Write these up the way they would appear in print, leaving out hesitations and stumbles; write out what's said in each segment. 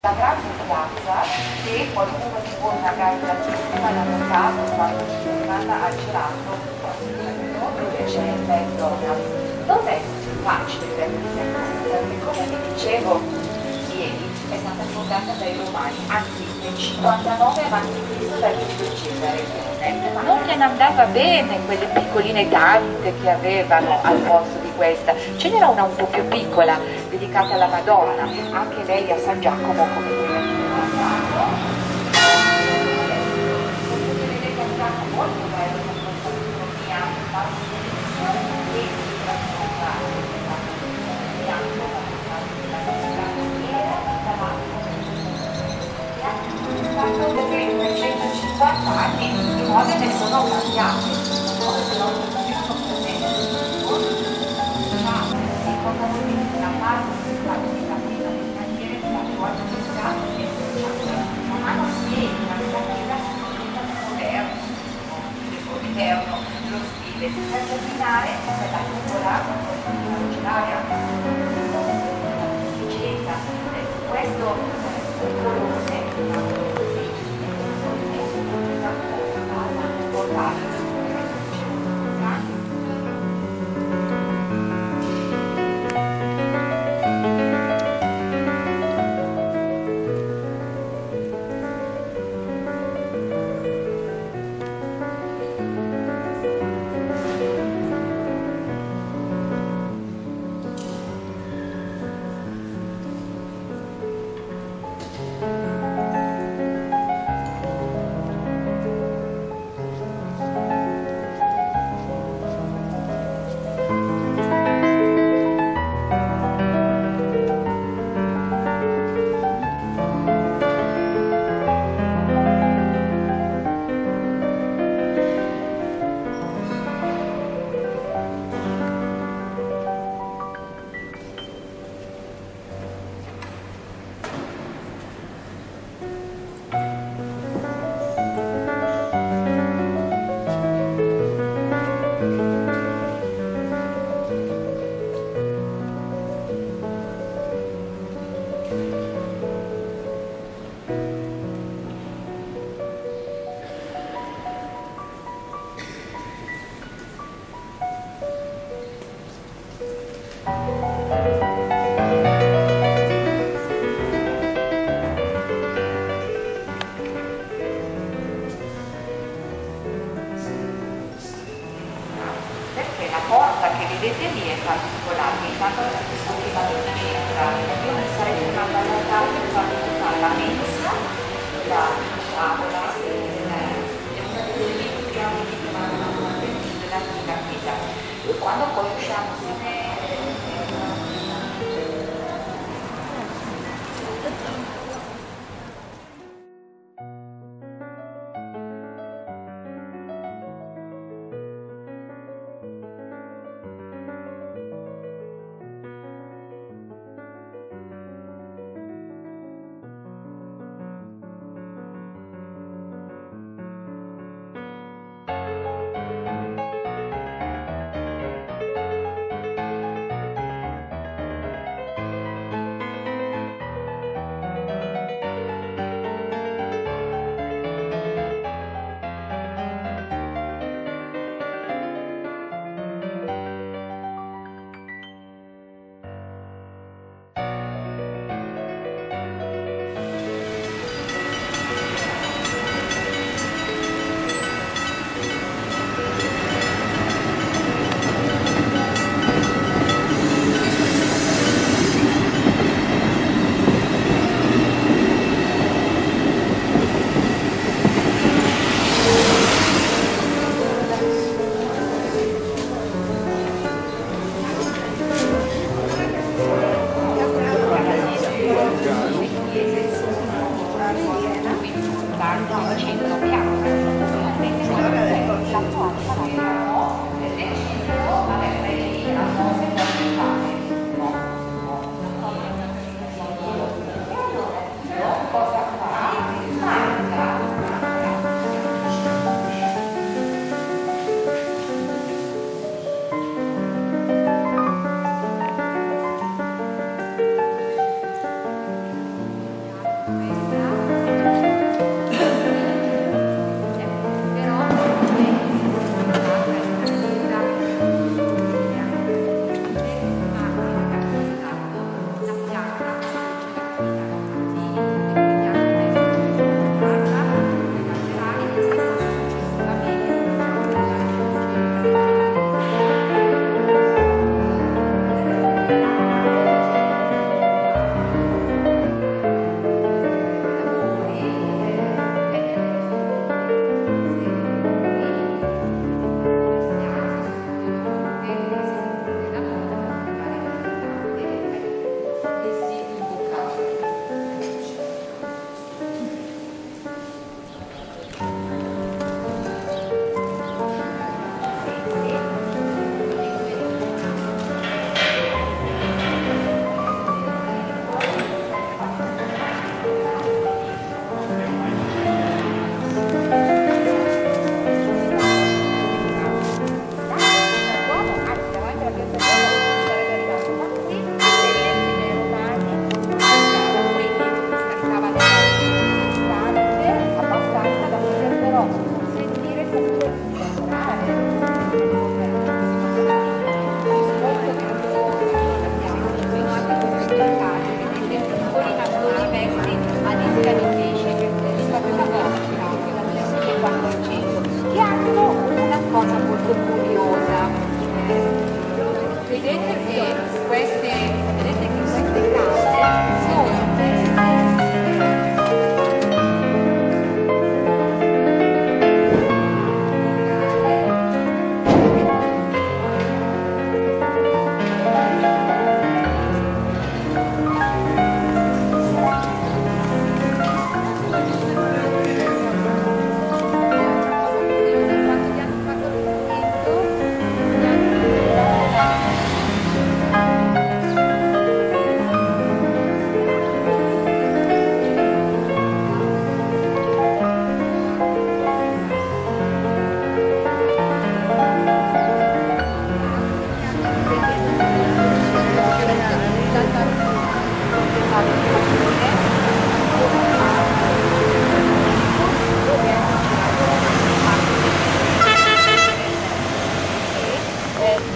La grande piazza che qualcuno di voi magari da prima l'ha notato quando ci rimanda al gelato dove c'è il McDonald's. Non è facile perché come vi dicevo ieri è stata fondata dai Romani, anzi nel 59 a.C. da Giulio Cesare. Non gliene andava bene quelle piccoline tante che avevano al posto di questa, ce n'era una un po' più piccola dedicata alla Madonna, anche lei a San Giacomo come quella di Giacomo. Vedete a Giacomo molto bello con questa economia e perché per 150 anni i mode ne sono cambiate, secondo voi la parte di capire le cantiere che la rivolta di Stato e la mano spiega la cantiera moderno, lo stile, per terminare quella nuvola originaria questo colore vedete lì è particolare, intanto questo clima di centra, io mi sarei fermata all'altare per farvi trovare la mensa, la tavola, è una delle linee più ampie che vanno dell'antica chiesa. E quando poi usciamo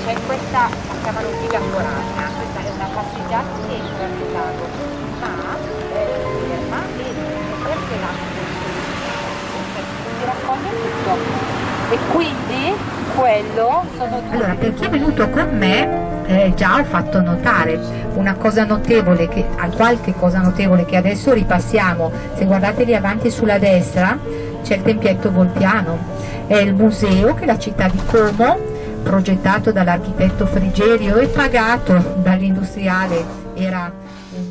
C'è questa, la chiamano Via Forana, questa è una passeggiata che entra nel lago, ma ferma perché si raccoglie tutto. E quindi quello sono... Allora, per chi è venuto con me già ho fatto notare una cosa notevole, qualche cosa notevole che adesso ripassiamo. Se guardate lì avanti sulla destra c'è il tempietto Volpiano, è il museo che la città di Como, progettato dall'architetto Frigerio e pagato dall'industriale, era un